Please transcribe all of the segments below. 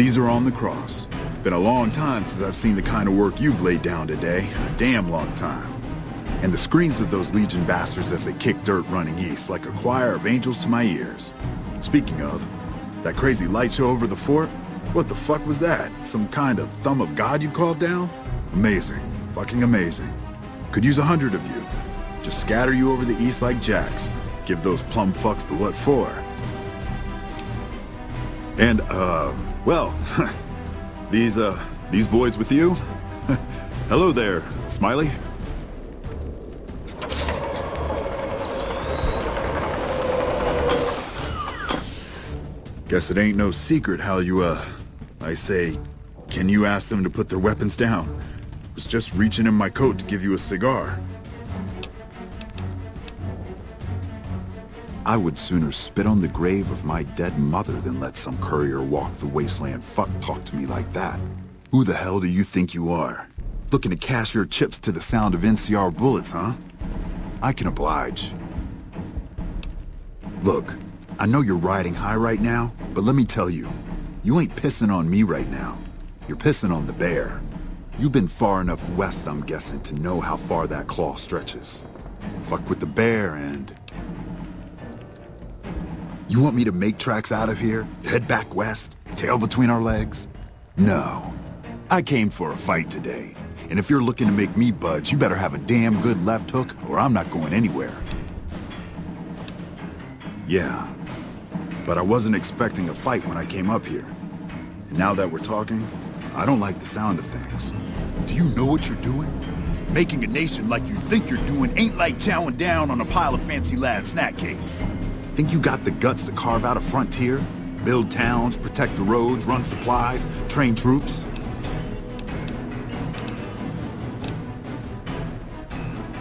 Caesar on the cross. Been a long time since I've seen the kind of work you've laid down today. A damn long time. And the screams of those Legion bastards as they kick dirt running east like a choir of angels to my ears. Speaking of, that crazy light show over the fort? What the fuck was that? Some kind of thumb of God you called down? Amazing. Fucking amazing. Could use 100 of you. Just scatter you over the east like jacks. Give those plum fucks the what for. And, well, these boys with you? Hello there, Smiley. Guess it ain't no secret how you, I say, can you ask them to put their weapons down? Was just reaching in my coat to give you a cigar. I would sooner spit on the grave of my dead mother than let some courier walk the wasteland fuck talk to me like that. Who the hell do you think you are? Looking to cash your chips to the sound of NCR bullets, huh? I can oblige. Look, I know you're riding high right now, but let me tell you, you ain't pissing on me right now. You're pissing on the bear. You've been far enough west, I'm guessing, to know how far that claw stretches. Fuck with the bear and... You want me to make tracks out of here? Head back west? Tail between our legs? No. I came for a fight today. And if you're looking to make me budge, you better have a damn good left hook or I'm not going anywhere. Yeah. But I wasn't expecting a fight when I came up here. And now that we're talking, I don't like the sound of things. Do you know what you're doing? Making a nation like you think you're doing ain't like chowing down on a pile of fancy lad snack cakes. Think you got the guts to carve out a frontier? Build towns, protect the roads, run supplies, train troops?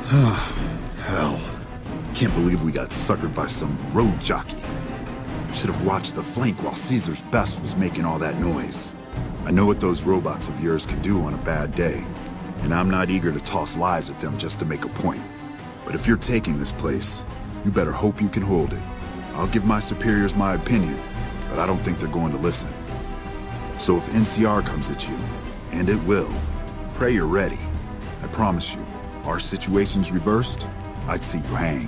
Hell. Can't believe we got suckered by some road jockey. Should have watched the flank while Caesar's best was making all that noise. I know what those robots of yours can do on a bad day, and I'm not eager to toss lies at them just to make a point. But if you're taking this place, you better hope you can hold it. I'll give my superiors my opinion, but I don't think they're going to listen. So if NCR comes at you, and it will, pray you're ready. I promise you, our situation's reversed, I'd see you hang.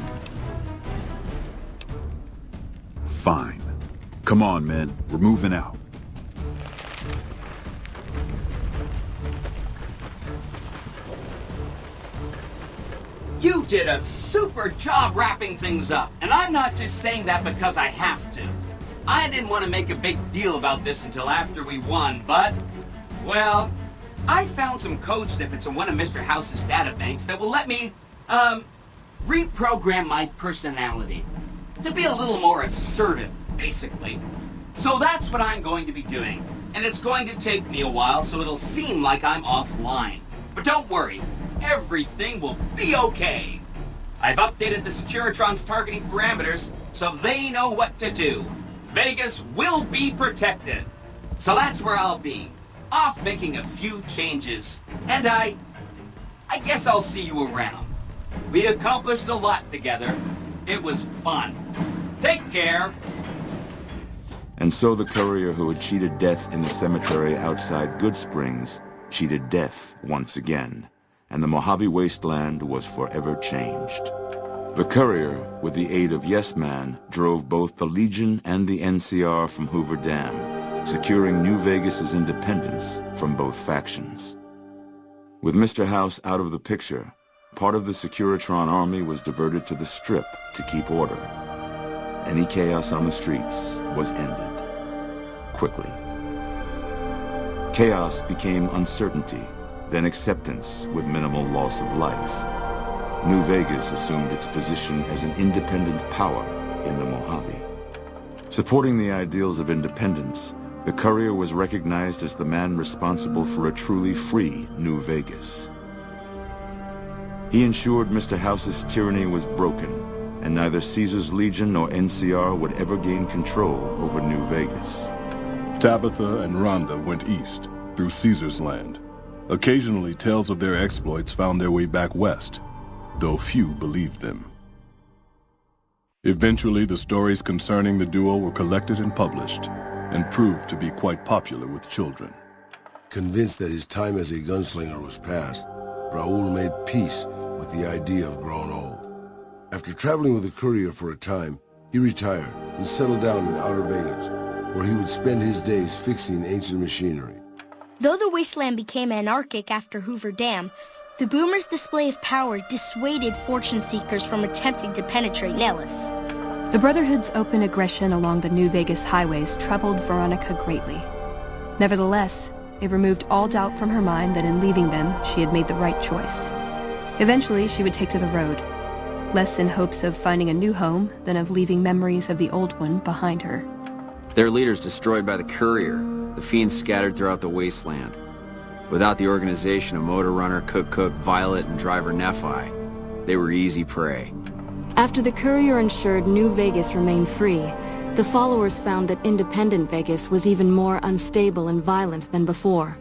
Fine. Come on, men. We're moving out. You did a super job wrapping things up, and I'm not just saying that because I have to. I didn't want to make a big deal about this until after we won, but, well, I found some code snippets in one of Mr. House's databanks that will let me, reprogram my personality to be a little more assertive, basically. So that's what I'm going to be doing, and it's going to take me a while, so it'll seem like I'm offline. But don't worry. Everything will be okay. I've updated the Securitron's targeting parameters so they know what to do. Vegas will be protected. So that's where I'll be. Off making a few changes. And I guess I'll see you around. We accomplished a lot together. It was fun. Take care. And so the courier who had cheated death in the cemetery outside Good Springs cheated death once again. And the Mojave wasteland was forever changed. The courier, with the aid of Yes Man, drove both the Legion and the NCR from Hoover Dam, securing New Vegas's independence from both factions. With Mr. House out of the picture, part of the Securitron army was diverted to the Strip to keep order. Any chaos on the streets was ended. Quickly. Chaos became uncertainty, then acceptance with minimal loss of life. New Vegas assumed its position as an independent power in the Mojave. Supporting the ideals of independence, the courier was recognized as the man responsible for a truly free New Vegas. He ensured Mr. House's tyranny was broken, and neither Caesar's Legion nor NCR would ever gain control over New Vegas. Tabitha and Rhonda went east, through Caesar's land. Occasionally, tales of their exploits found their way back west, though few believed them. Eventually, the stories concerning the duo were collected and published. and proved to be quite popular with children. Convinced that his time as a gunslinger was past, Raul made peace with the idea of growing old. After traveling with the courier for a time, he retired and settled down in outer Vegas, where he would spend his days fixing ancient machinery. Though the wasteland became anarchic after Hoover Dam, the boomers' display of power dissuaded fortune seekers from attempting to penetrate Nellis. The Brotherhood's open aggression along the New Vegas highways troubled Veronica greatly. Nevertheless, it removed all doubt from her mind that in leaving them, she had made the right choice. Eventually, she would take to the road, less in hopes of finding a new home than of leaving memories of the old one behind her. Their leaders destroyed by the courier, the fiends scattered throughout the wasteland. Without the organization of Motor Runner, Cook, Violet, and driver Nephi, they were easy prey. After the courier ensured New Vegas remained free, the followers found that independent Vegas was even more unstable and violent than before.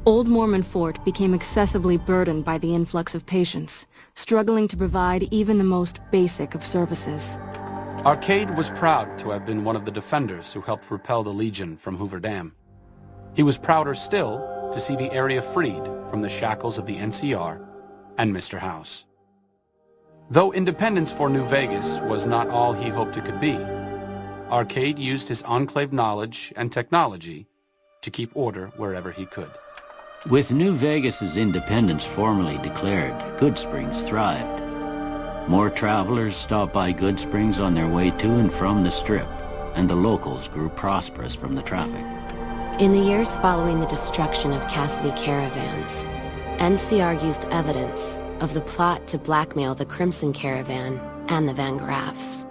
Old Mormon Fort became excessively burdened by the influx of patients, struggling to provide even the most basic of services. Arcade was proud to have been one of the defenders who helped repel the Legion from Hoover Dam. He was prouder still to see the area freed from the shackles of the NCR and Mr. House. Though independence for New Vegas was not all he hoped it could be, Arcade used his enclave knowledge and technology to keep order wherever he could. With New Vegas's independence formally declared, Goodsprings thrived. More travelers stopped by Goodsprings on their way to and from the Strip, and the locals grew prosperous from the traffic. In the years following the destruction of Cassidy caravans, NCR used evidence of the plot to blackmail the Crimson Caravan and the Van Graffs.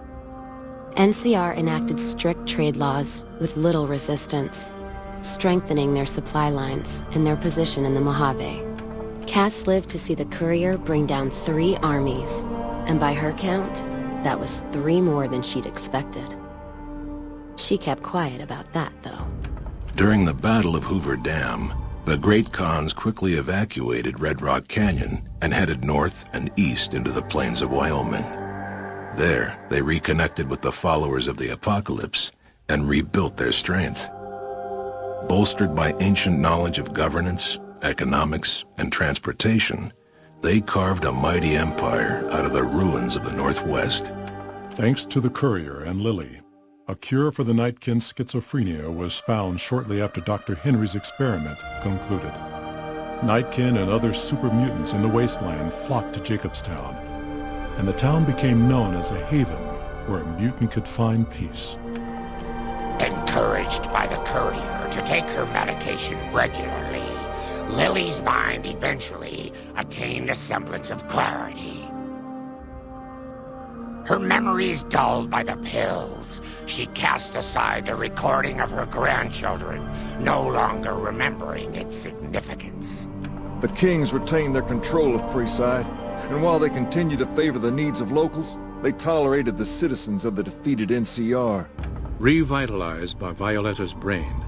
NCR enacted strict trade laws with little resistance, strengthening their supply lines and their position in the Mojave. Cass lived to see the courier bring down 3 armies, and by her count, that was 3 more than she'd expected. She kept quiet about that, though. During the Battle of Hoover Dam, the Great Khans quickly evacuated Red Rock Canyon and headed north and east into the plains of Wyoming. There, they reconnected with the followers of the Apocalypse and rebuilt their strength. Bolstered by ancient knowledge of governance, economics, and transportation, they carved a mighty empire out of the ruins of the Northwest. Thanks to the courier and Lily, a cure for the Nightkin's schizophrenia was found shortly after Dr. Henry's experiment concluded. Nightkin and other super mutants in the wasteland flocked to Jacobstown, and the town became known as a haven where a mutant could find peace. Encouraged by the courier to take her medication regularly, Lily's mind eventually attained a semblance of clarity. Her memories dulled by the pills, she cast aside the recording of her grandchildren, no longer remembering its significance. The Kings retained their control of Freeside, and while they continued to favor the needs of locals, they tolerated the citizens of the defeated NCR. Revitalized by Violetta's brain,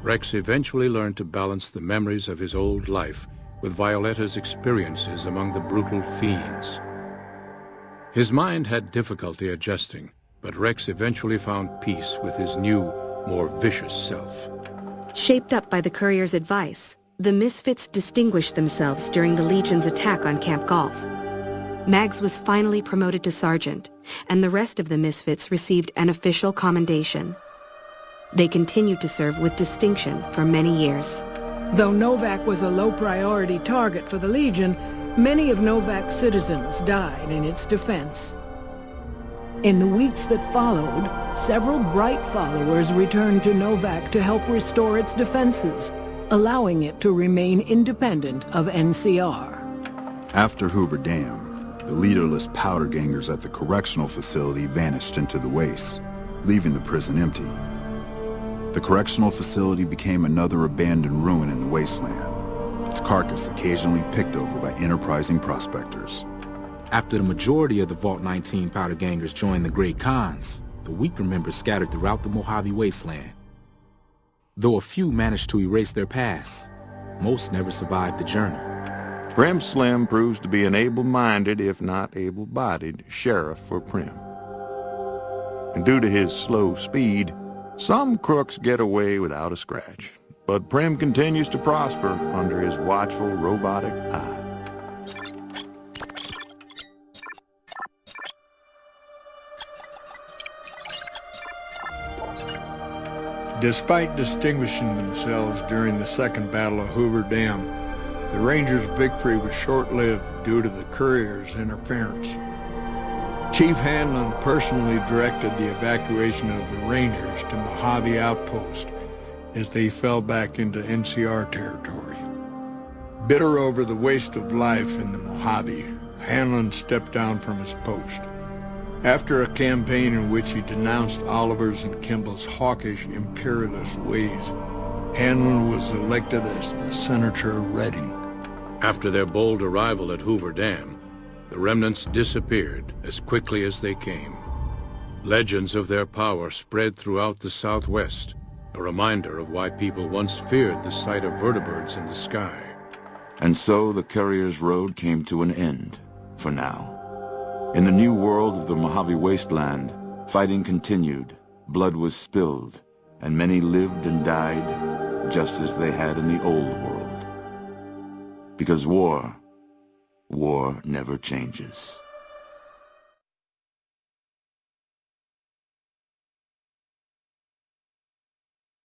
Rex eventually learned to balance the memories of his old life with Violetta's experiences among the brutal fiends. His mind had difficulty adjusting, but Rex eventually found peace with his new, more vicious self. Shaped up by the courier's advice, the Misfits distinguished themselves during the Legion's attack on Camp Golf. Mags was finally promoted to sergeant, and the rest of the Misfits received an official commendation. They continued to serve with distinction for many years. Though Novak was a low-priority target for the Legion, many of Novak's citizens died in its defense. In the weeks that followed, several bright followers returned to Novak to help restore its defenses, allowing it to remain independent of NCR. After Hoover Dam, the leaderless powder gangers at the correctional facility vanished into the wastes, leaving the prison empty. The correctional facility became another abandoned ruin in the wasteland, its carcass occasionally picked over by enterprising prospectors. After the majority of the Vault 19 powder gangers joined the Great Khans, the weaker members scattered throughout the Mojave wasteland. Though a few managed to erase their past, most never survived the journey. Prim Slim proves to be an able-minded, if not able-bodied, sheriff for Prim. And due to his slow speed, Some crooks get away without a scratch, but Prim continues to prosper under his watchful robotic eye. Despite distinguishing themselves during the Second Battle of Hoover Dam, the Rangers' victory was short-lived due to the courier's interference. Chief Hanlon personally directed the evacuation of the Rangers to Mojave Outpost as they fell back into NCR territory. Bitter over the waste of life in the Mojave, Hanlon stepped down from his post. After a campaign in which he denounced Oliver's and Kimball's hawkish, imperialist ways, Hanlon was elected as the Senator of Reading. After their bold arrival at Hoover Dam, the remnants disappeared as quickly as they came. Legends of their power spread throughout the Southwest, a reminder of why people once feared the sight of vertibirds in the sky. And so the Courier's Road came to an end, for now. In the new world of the Mojave Wasteland, fighting continued, blood was spilled, and many lived and died just as they had in the old world. Because war never changes.